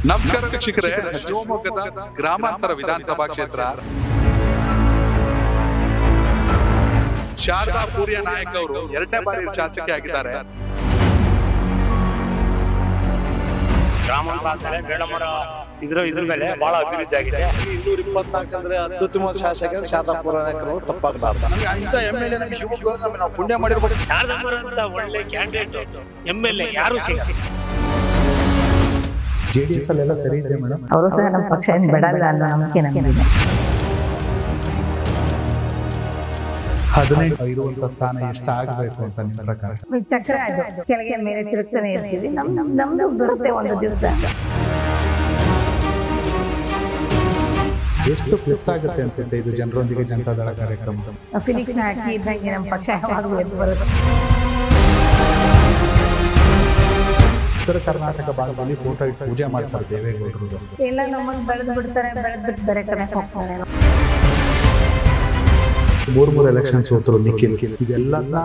ನಮಸ್ಕಾರ ವೀಕ್ಷಕರೇ, ಶಿವಮೊಗ್ಗದ ಗ್ರಾಮಾಂತರ ವಿಧಾನಸಭಾ ಕ್ಷೇತ್ರ ಶಾರದಾ ಪೂರ್ಯ ನಾಯಕ್ ಅವರು 2ನೇ ಬಾರಿ ಶಾಸಕಿ ಆಗಿದ್ದಾರೆ. ಗ್ರಾಮಾಂತರ ಬೇಡಮರ ಇದ್ರ ಮೇಲೆ ಬಹಳ ಅಭಿವೃದ್ಧಿ ಆಗಿದೆ. 224 ಅಂದ್ರೆ ಅತ್ಯುತ್ತಮ ಶಾಸಕ ಶಾರದಾ ಪೂರ್ಯ ನಾಯಕರು ತಪ್ಪಾಗಬಾರ್ದು. ಇಂಥ ಎಮ್ಎಲ್ಎ ನಮಗೆ ಶಿವಮೊಗ್ಗದಲ್ಲಿ ನಾವು ಪುಣ್ಯ ಮಾಡಿರ್ಬೋದು. ಶಾರದಾ ಪೂರ್ಯ ಅಂತ ಒಳ್ಳೆ ಕ್ಯಾಂಡಿಡೇಟ್ ಎಮ್ಎಲ್ಎ ಯಾರು ಸಿಗಲ್ಲ. ಜೆಡಿಎಸ್ ಅಲ್ಲೆಲ್ಲ ಸರಿ ಇದೆ ಮೇಡಮ್. ಅವರು ಸಹ ನಮ್ಮ ಪಕ್ಷ ಏನು ಬಿಡಲ್ಲ ಅನ್ನೋ ನಂಬಿಕೆ ನಮಗಿದೆ. 15 ಇರುವಂತ ಸ್ಥಾನ ಎಷ್ಟಾಗಬೇಕು ಅಂತ ನಿಮ್ಮ ಪ್ರಕಾರ? ಚಕ್ರ ಅದು ಕೆಳಗೆ ಮೇಲೆ ತಿರುಗ್ತಾನೆ ಇರ್ತೀವಿ. ನಮ್ದು ಬರುತ್ತೆ ಒಂದು ದಿವಸ. ಎಷ್ಟು ಪ್ಲಸ್ ಆಗುತ್ತೆ ಅನ್ಸುತ್ತೆ ಇದು ಜನರೊಂದಿಗೆ ಜನತಾದಳ ಕಾರ್ಯಕ್ರಮ? ಫಿನಿಕ್ಸ್ ಹಾಕಿ ಇದ್ದಂಗೆ ನಮ್ಮ ಪಕ್ಷ ಯಾವಾಗಲೂ ಎದ್ದು ಬರುತ್ತೆ. ಉತ್ತರ ಕರ್ನಾಟಕ ಭಾಗದಲ್ಲಿ ಫೋಟೋ ಇಟ್ಟು ಪೂಜೆ ಮಾಡ್ತಾರೆ ದೇವೇಗೌಡರು. ಎಲ್ಲ ನಮ್ಮನ್ನು ಬೆಳೆದು ಬಿಡ್ತಾರೆ, ಬೆಳೆದ್ಬಿಟ್ಟು ಬೇರೆ ಕಡೆ ಹೋಗ್ತಾರೆ. 3 ಎಲೆಕ್ಷನ್ ಸೋತರು ನಿಖಿಲ್. ಇದೆಲ್ಲನ್ನ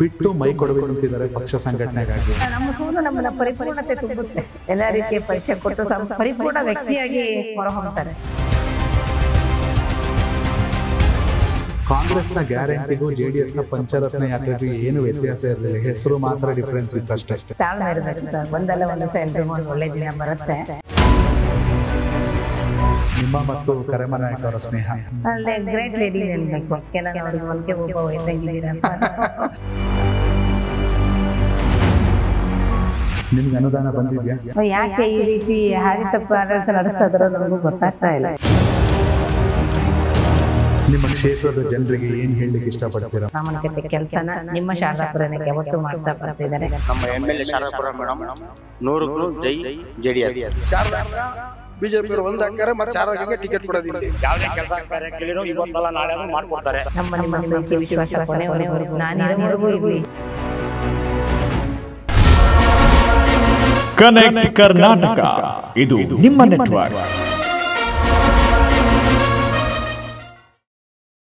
ಬಿಟ್ಟು ಮೈ ಕೊಡಬೇಕು ಅಂತಿದ್ದಾರೆ ಪಕ್ಷ ಸಂಘಟನೆಗಾಗಿ. ನಮ್ಮ ಸೋಲು ನಮ್ಮನ್ನ ಪರಿಪೂರ್ಣತೆ ತುಂಬುತ್ತೆ. ಎಲ್ಲ ರೀತಿಯ ಪರೀಕ್ಷೆ ಕೊಟ್ಟು ಪರಿಪೂರ್ಣ ವ್ಯಕ್ತಿಯಾಗಿ ಹೊರಹೊಮ್ತಾರೆ. ಕಾಂಗ್ರೆಸ್ನ ಗ್ಯಾರಂಟಿಗೂ ಜೆಡಿಎಸ್ನ ಪಂಚರತ್ನ ಯಾತ್ರೆಗೂ ಏನು ವ್ಯತ್ಯಾಸ ಇರಲಿಲ್ಲ, ಹೆಸರು ಮಾತ್ರ ಡಿಫರೆನ್ಸ್ ಇತ್ತು ಅಷ್ಟೇ. ತಾಳ್ಮೆ ಇರಬೇಕು ಸರ್. ಒಂದಲ್ಲ ಒಂದು ಎಲ್ರಿಗೂ ಒಂದು ಒಳ್ಳೆ ದಿನ ಬರುತ್ತೆ. ನಿಮ್ಮ ಮತ್ತು ಕರೆಮ ನಾಯಕ್ ಅವರ ಸ್ನೇಹ ಒಳ್ಳೆ ಗ್ರೇಟ್ ಲೇಡಿ ಅನ್ಬೇಕು. ಕೆಲವು ಅವ್ರಿಗೆ ಒಂದೇ ಒಬ್ಬ ಇದ್ದಂಗಿದ್ದೀರಾ ಅಂತ. ನಿಮ್ಗೆ ಅನುದಾನ ಬಂದಿದ್ಯಾ? ಯಾಕೆ ಈ ರೀತಿ ಹಾರಿತಪ್ಪ ಆಡಳಿತ ನಡೆಸ್ತಾ ಇದಾರೋ ನಮಗೂ ಗೊತ್ತಾಗ್ತಾ ಇಲ್ಲ. ನಿಮ್ಮ ಕ್ಷೇತ್ರದ ಜನರಿಗೆ ಏನ್ ಹೇಳಲಿಕ್ಕೆ ಇಷ್ಟಪಡ್ತೀರಾ? ಪ್ರಾಮಾಣಿಕತೆ ಕೆಲಸನ ನಿಮ್ಮ ಶಾರದಾ ಪೂರ್ಯಕ್ಕೆ ಯಾವತ್ತೂ ಮಾಡ್ತಾ ಬರ್ತಿದ್ದಾರೆ. ನಮ್ಮ ಎಮ್ಎಲ್ಎ ಶಾರದಾ ಪೂರ್ಯ ಮೇಡಮ್ 100ಕ್ಕೂ ಜೈ ಜೆಡಿಎಸ್. ಶಾರದಾ ಬಿಜೆಪಿ ಒಂದು ಹಾಕ್ತಾರೆ, ಮತ್ತೆ ಶಾರದಾಗೆ ಟಿಕೆಟ್ ಕೊಡೋದಿಲ್ಲ. ಯಾವುದೇ ಕೆಲಸ ಕಾರ್ಯ ಕೇಳಿರೋ ಇವತ್ತಲ್ಲ ನಾಳೆ ಮಾಡ್ಕೊಡ್ತಾರೆ. ನಮ್ಮ ವಿಶ್ವಾಸ ಕೊನೆವರೆಗೂ ನಾನಿರೋವರೆಗೂ ಇರಲಿ. ಕನೆಕ್ಟ್ ಕರ್ನಾಟಕ, ಇದು ನಿಮ್ಮ ನೆಟ್ವರ್ಕ್.